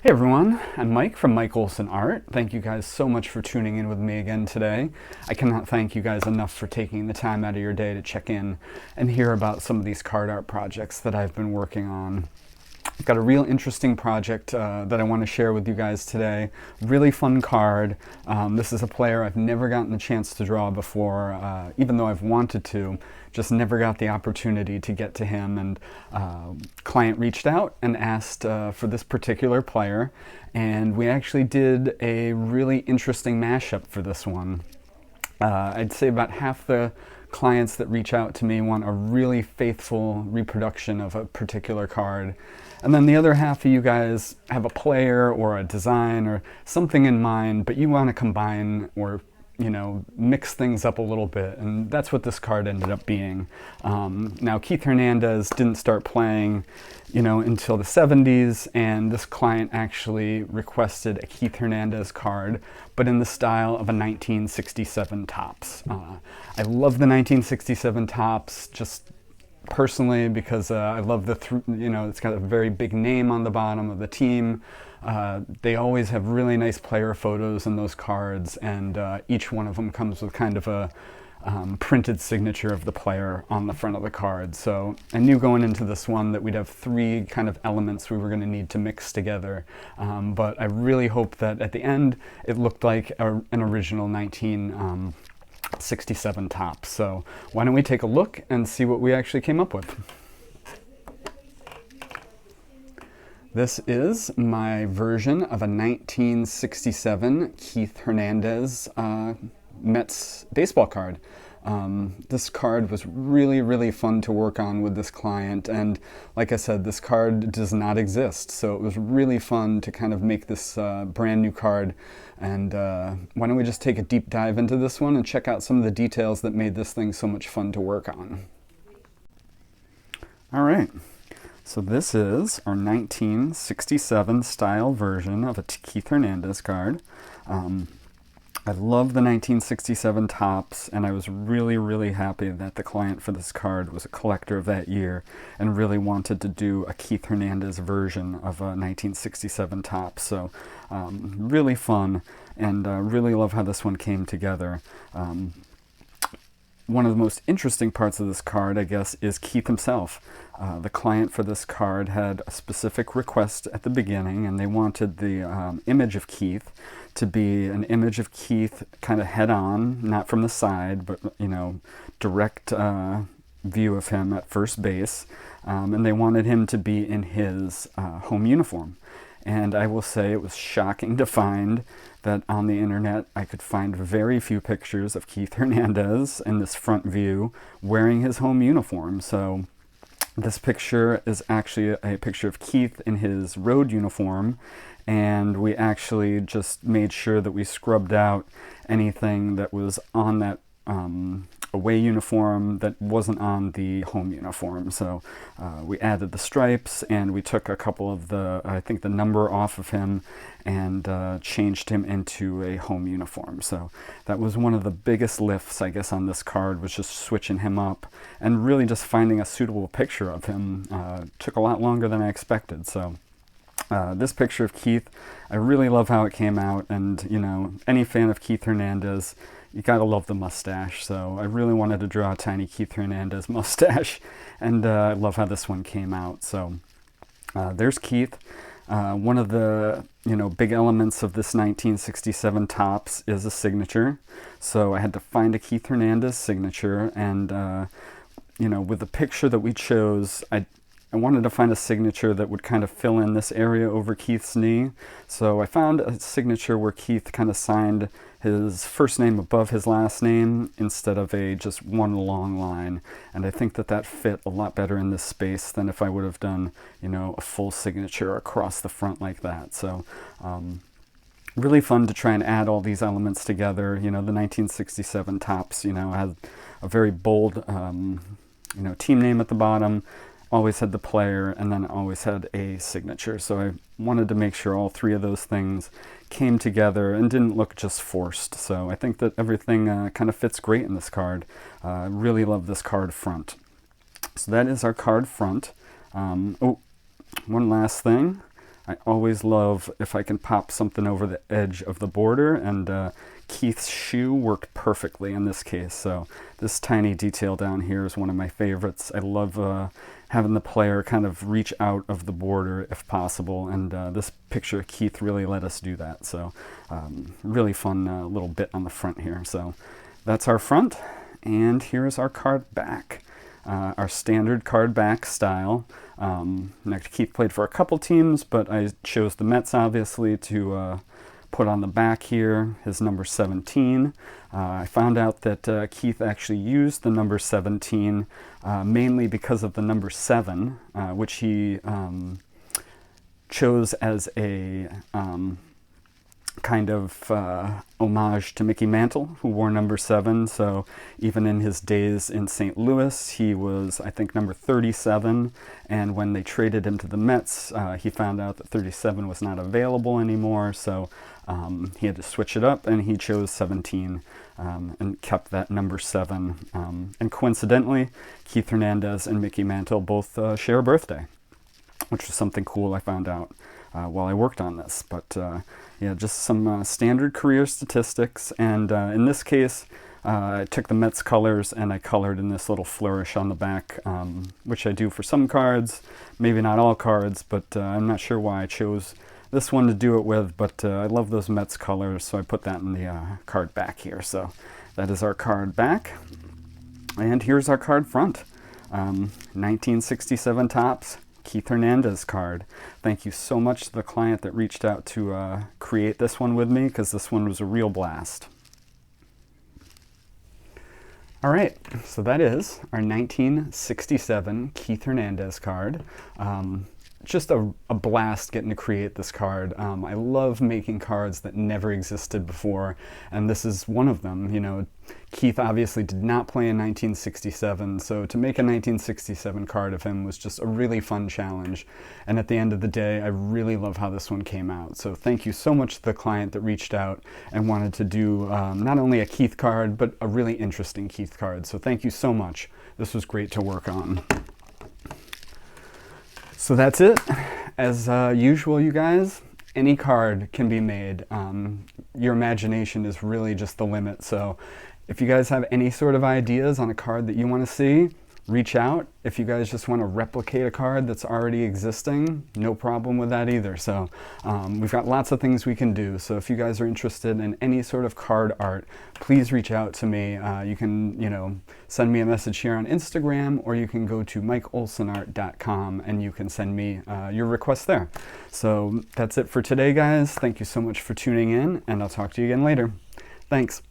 Hey everyone, I'm Mike from Mike Olson Art. Thank you guys so much for tuning in with me again today. I cannot thank you guys enough for taking the time out of your day to check in and hear about some of these card art projects that I've been working on. I've got a real interesting project that I want to share with you guys today. Really fun card. This is a player I've never gotten the chance to draw before, even though I've wanted to. Just never got the opportunity to get to him, and client reached out and asked for this particular player, and we actually did a really interesting mashup for this one. I'd say about half the clients that reach out to me want a really faithful reproduction of a particular card. And then the other half of you guys have a player or a design or something in mind, but you want to combine or mix things up a little bit, and that's what this card ended up being. Now, Keith Hernandez didn't start playing, until the 70s, and this client actually requested a Keith Hernandez card, but in the style of a 1967 Topps. I love the 1967 Topps, just personally, because I love it's got a very big name on the bottom of the team. They always have really nice player photos in those cards, and each one of them comes with kind of a printed signature of the player on the front of the card. So I knew going into this one that we'd have three kind of elements we were going to need to mix together, but I really hope that at the end it looked like an original 1967 Topps. So why don't we take a look and see what we actually came up with. This is my version of a 1967 Keith Hernandez Mets baseball card. This card was really, really fun to work on with this client, and like I said, this card does not exist, so it was really fun to kind of make this brand new card. And why don't we just take a deep dive into this one and check out some of the details that made this thing so much fun to work on. All right. So this is our 1967 style version of a Keith Hernandez card. I love the 1967 Topps, and I was really, really happy that the client for this card was a collector of that year and really wanted to do a Keith Hernandez version of a 1967 Topps. So really fun, and really love how this one came together. One of the most interesting parts of this card, I guess, is Keith himself. The client for this card had a specific request at the beginning, and they wanted the image of Keith to be an image of Keith kind of head-on, not from the side, but, direct view of him at first base. And they wanted him to be in his home uniform. And I will say it was shocking to find that on the internet I could find very few pictures of Keith Hernandez in this front view wearing his home uniform. So this picture is actually a picture of Keith in his road uniform, and we actually just made sure that we scrubbed out anything that was on that away uniform that wasn't on the home uniform. So we added the stripes, and we took a couple of the number off of him and changed him into a home uniform. So that was one of the biggest lifts, I guess, on this card, was just switching him up and really just finding a suitable picture of him. Took a lot longer than I expected. So this picture of Keith, I really love how it came out, and any fan of Keith Hernandez, you gotta love the mustache. So I really wanted to draw a tiny Keith Hernandez mustache, and I love how this one came out. So there's Keith. One of the big elements of this 1967 Topps is a signature. So I had to find a Keith Hernandez signature, and with the picture that we chose, I wanted to find a signature that would kind of fill in this area over Keith's knee. So I found a signature where Keith kind of signed his first name above his last name instead of just one long line. And I think that fit a lot better in this space than if I would have done, a full signature across the front like that. So really fun to try and add all these elements together. The 1967 Topps, had a very bold, team name at the bottom, always had the player, and then always had a signature. So I wanted to make sure all three of those things came together and didn't look just forced. So I think that everything kind of fits great in this card. I really love this card front. So that is our card front. One last thing. I always love if I can pop something over the edge of the border, and Keith's shoe worked perfectly in this case. So this tiny detail down here is one of my favorites. I love having the player kind of reach out of the border if possible, and this picture of Keith really let us do that. So really fun little bit on the front here. So that's our front, and here's our card back. Our standard card back style. Next, Keith played for a couple teams, but I chose the Mets obviously to put on the back here his number 17. I found out that Keith actually used the number 17 mainly because of the number 7, which he chose as a kind of homage to Mickey Mantle, who wore number 7. So even in his days in St. Louis, he was, I think, number 37. And when they traded him to the Mets, he found out that 37 was not available anymore. So he had to switch it up, and he chose 17 and kept that number 7. And coincidentally, Keith Hernandez and Mickey Mantle both share a birthday, which was something cool I found out while I worked on this. But yeah, just some standard career statistics. And in this case, I took the Mets colors and I colored in this little flourish on the back, which I do for some cards, maybe not all cards, but I'm not sure why I chose this one to do it with, but I love those Mets colors, so I put that in the card back here. So that is our card back. And here's our card front. 1967 Topps Keith Hernandez card. Thank you so much to the client that reached out to create this one with me, because this one was a real blast. All right, so that is our 1967 Keith Hernandez card. Just a blast getting to create this card. I love making cards that never existed before, and this is one of them. You know, Keith obviously did not play in 1967, so to make a 1967 card of him was just a really fun challenge. And at the end of the day, I really love how this one came out. So thank you so much to the client that reached out and wanted to do not only a Keith card, but a really interesting Keith card. So thank you so much. This was great to work on. So that's it. As usual, you guys, any card can be made. Your imagination is really just the limit. So if you guys have any sort of ideas on a card that you want to see, reach out. If you guys just want to replicate a card that's already existing, no problem with that either. So we've got lots of things we can do. So if you guys are interested in any sort of card art, please reach out to me. You can, send me a message here on Instagram, or you can go to mikeolsenart.com and you can send me your request there. So that's it for today, guys. Thank you so much for tuning in, and I'll talk to you again later. Thanks.